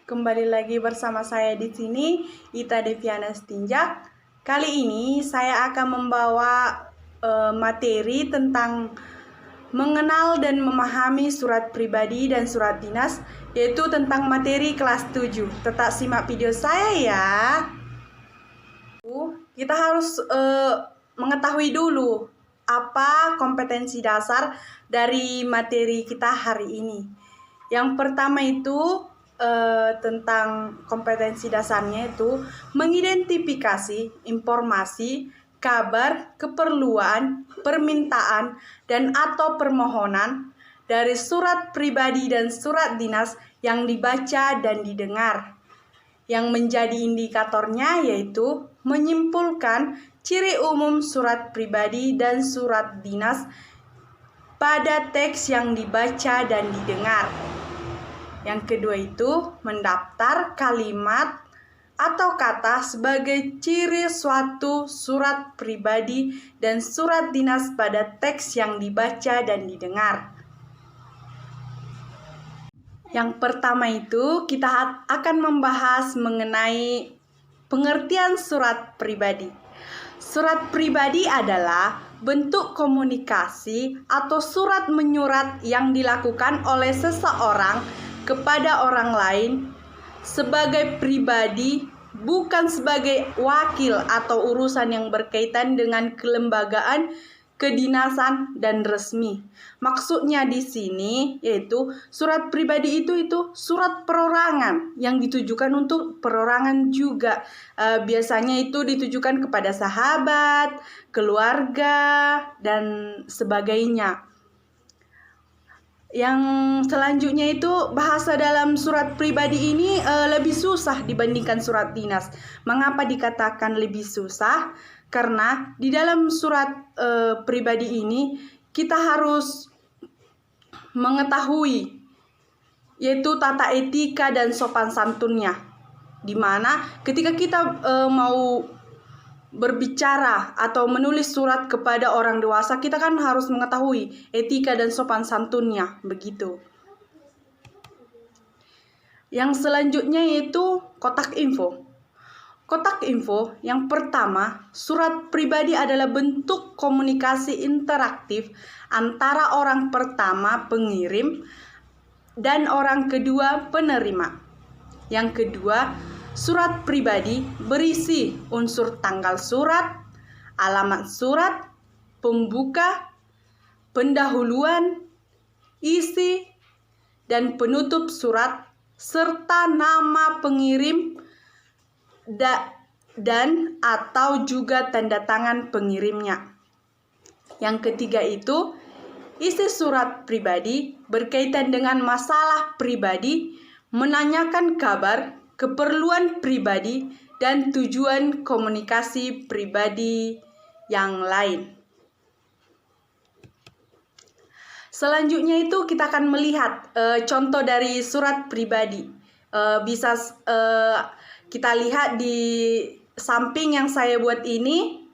Kembali lagi bersama saya di sini, Ita Deviana Stinjak. Kali ini saya akan membawa materi tentang mengenal dan memahami surat pribadi dan surat dinas, yaitu tentang materi kelas 7. Tetap simak video saya ya. Kita harus mengetahui dulu apa kompetensi dasar dari materi kita hari ini. Yang pertama itu tentang kompetensi dasarnya itu mengidentifikasi informasi, kabar, keperluan, permintaan, dan atau permohonan dari surat pribadi dan surat dinas yang dibaca dan didengar. Yang menjadi indikatornya yaitu menyimpulkan ciri umum surat pribadi dan surat dinas pada teks yang dibaca dan didengar. Yang kedua itu mendaftar kalimat atau kata sebagai ciri suatu surat pribadi dan surat dinas pada teks yang dibaca dan didengar. Yang pertama itu kita akan membahas mengenai pengertian surat pribadi. Surat pribadi adalah bentuk komunikasi atau surat menyurat yang dilakukan oleh seseorang kepada orang lain sebagai pribadi, bukan sebagai wakil atau urusan yang berkaitan dengan kelembagaan, kedinasan, dan resmi. Maksudnya di sini yaitu surat pribadi itu surat perorangan yang ditujukan untuk perorangan juga. Biasanya itu ditujukan kepada sahabat, keluarga, dan sebagainya. Yang selanjutnya itu bahasa dalam surat pribadi ini lebih susah dibandingkan surat dinas. Mengapa dikatakan lebih susah? Karena di dalam surat pribadi ini kita harus mengetahui yaitu tata etika dan sopan santunnya. Dimana ketika kita mau berbicara atau menulis surat kepada orang dewasa, kita kan harus mengetahui etika dan sopan santunnya, begitu. Yang selanjutnya yaitu kotak info. Kotak info yang pertama, surat pribadi adalah bentuk komunikasi interaktif antara orang pertama pengirim dan orang kedua penerima. Yang kedua, surat pribadi berisi unsur tanggal surat, alamat surat, pembuka, pendahuluan, isi, dan penutup surat, serta nama pengirim dan atau juga tanda tangan pengirimnya. Yang ketiga itu, isi surat pribadi berkaitan dengan masalah pribadi, menanyakan kabar, keperluan pribadi, dan tujuan komunikasi pribadi yang lain. Selanjutnya itu kita akan melihat contoh dari surat pribadi. Bisa kita lihat di samping yang saya buat ini.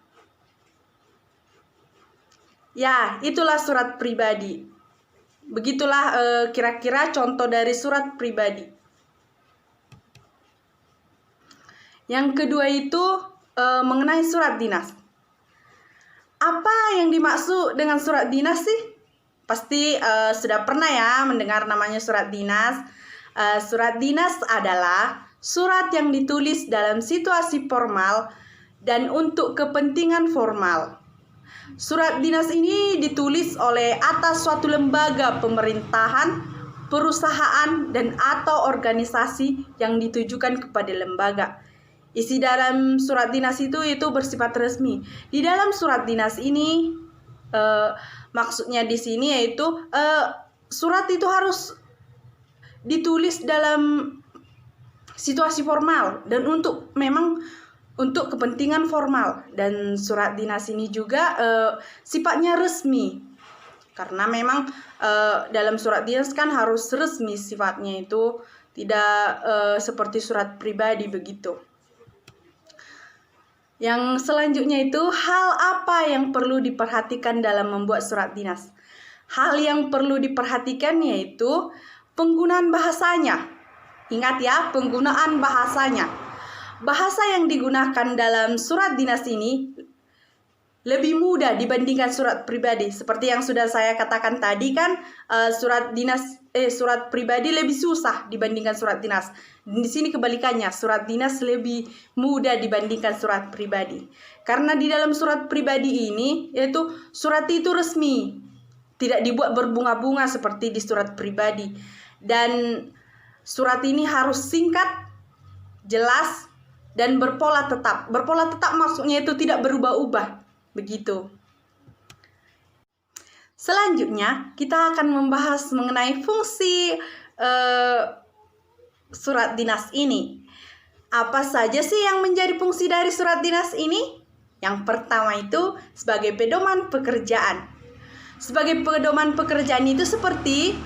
Ya, itulah surat pribadi. Begitulah kira-kira contoh dari surat pribadi. Yang kedua itu mengenai surat dinas. Apa yang dimaksud dengan surat dinas sih? Pasti sudah pernah ya mendengar namanya surat dinas. Surat dinas adalah surat yang ditulis dalam situasi formal dan untuk kepentingan formal. Surat dinas ini ditulis oleh atas suatu lembaga pemerintahan, perusahaan, dan atau organisasi yang ditujukan kepada lembaga. Isi dalam surat dinas itu bersifat resmi. Di dalam surat dinas ini maksudnya di sini yaitu surat itu harus ditulis dalam situasi formal dan memang untuk kepentingan formal. Dan surat dinas ini juga sifatnya resmi. Karena memang dalam surat dinas kan harus resmi sifatnya itu, tidak seperti surat pribadi begitu. Yang selanjutnya itu hal apa yang perlu diperhatikan dalam membuat surat dinas. Hal yang perlu diperhatikan yaitu penggunaan bahasanya. Ingat ya penggunaan bahasanya. Bahasa yang digunakan dalam surat dinas ini lebih mudah dibandingkan surat pribadi. Seperti yang sudah saya katakan tadi kan, surat pribadi lebih susah dibandingkan surat dinas. Di sini kebalikannya, surat dinas lebih mudah dibandingkan surat pribadi. Karena di dalam surat pribadi ini, yaitu surat itu resmi, tidak dibuat berbunga-bunga seperti di surat pribadi. Dan surat ini harus singkat, jelas, dan berpola tetap. Berpola tetap maksudnya itu tidak berubah-ubah. Begitu. Selanjutnya kita akan membahas mengenai fungsi surat dinas ini. Apa saja sih yang menjadi fungsi dari surat dinas ini? Yang pertama itu sebagai pedoman pekerjaan. Sebagai pedoman pekerjaan itu seperti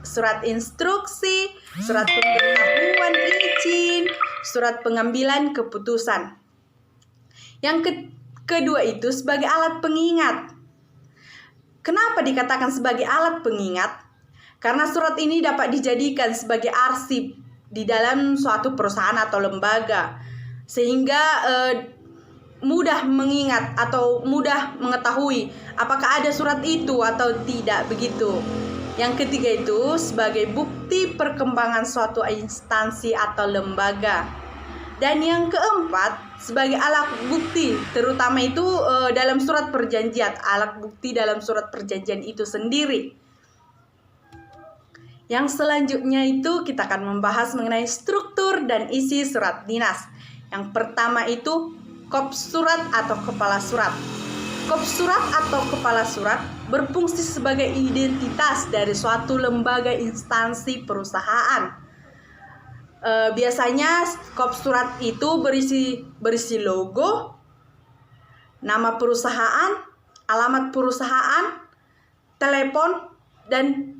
surat instruksi, surat pemberitahuan izin, surat pengambilan keputusan. Yang kedua itu sebagai alat pengingat. Kenapa dikatakan sebagai alat pengingat? Karena surat ini dapat dijadikan sebagai arsip di dalam suatu perusahaan atau lembaga, sehingga mudah mengingat atau mudah mengetahui apakah ada surat itu atau tidak, begitu. Yang ketiga itu sebagai bukti perkembangan suatu instansi atau lembaga. Dan yang keempat sebagai alat bukti, terutama itu dalam surat perjanjian, alat bukti dalam surat perjanjian itu sendiri. Yang selanjutnya itu kita akan membahas mengenai struktur dan isi surat dinas. Yang pertama itu kop surat atau kepala surat. Kop surat atau kepala surat berfungsi sebagai identitas dari suatu lembaga, instansi, perusahaan. Biasanya kop surat itu berisi logo, nama perusahaan, alamat perusahaan, telepon, dan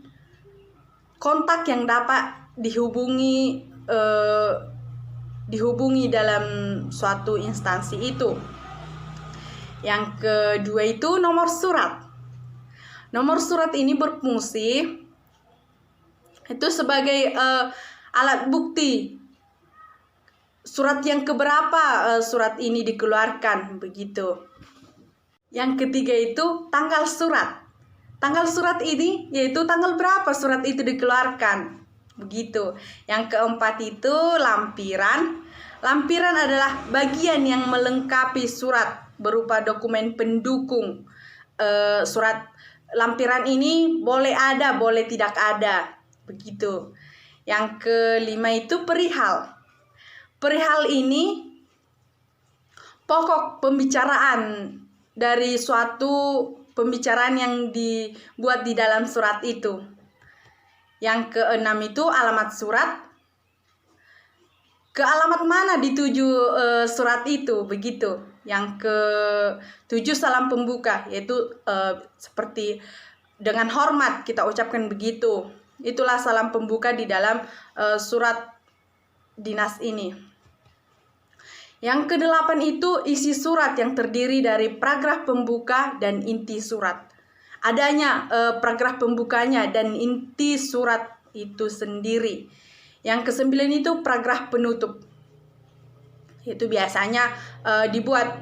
kontak yang dapat dihubungi dalam suatu instansi itu. Yang kedua itu nomor surat. Nomor surat ini berfungsi itu sebagai alat bukti surat yang keberapa surat ini dikeluarkan, begitu. Yang ketiga itu tanggal surat. Tanggal surat ini yaitu tanggal berapa surat itu dikeluarkan, begitu. Yang keempat itu lampiran. Lampiran adalah bagian yang melengkapi surat berupa dokumen pendukung. Surat lampiran ini boleh ada, boleh tidak ada, begitu. Yang kelima itu perihal. Perihal ini pokok pembicaraan dari suatu pembicaraan yang dibuat di dalam surat itu. Yang keenam itu alamat surat. Ke alamat mana dituju surat itu, begitu. Yang ketujuh salam pembuka, yaitu seperti dengan hormat kita ucapkan begitu. Itulah salam pembuka di dalam surat dinas ini. Yang kedelapan itu isi surat yang terdiri dari paragraf pembuka dan inti surat. Adanya paragraf pembukanya dan inti surat itu sendiri. Yang kesembilan itu paragraf penutup. Itu biasanya dibuat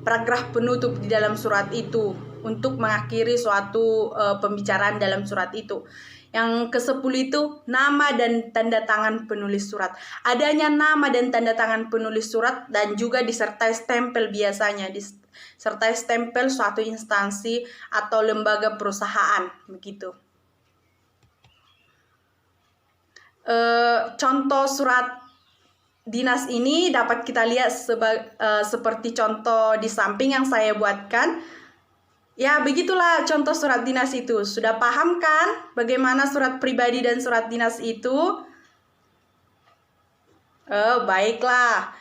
paragraf penutup di dalam surat itu untuk mengakhiri suatu pembicaraan dalam surat itu. Yang ke-10 itu nama dan tanda tangan penulis surat. Adanya nama dan tanda tangan penulis surat dan juga disertai stempel, biasanya disertai stempel suatu instansi atau lembaga perusahaan, begitu. Contoh surat dinas ini dapat kita lihat seperti contoh di samping yang saya buatkan. Ya, begitulah contoh surat dinas itu. Sudah paham kan bagaimana surat pribadi dan surat dinas itu? Baiklah.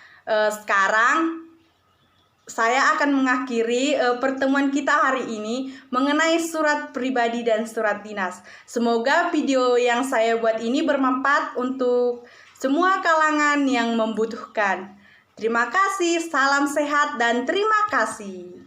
Sekarang saya akan mengakhiri pertemuan kita hari ini mengenai surat pribadi dan surat dinas. Semoga video yang saya buat ini bermanfaat untuk semua kalangan yang membutuhkan. Terima kasih, salam sehat dan terima kasih.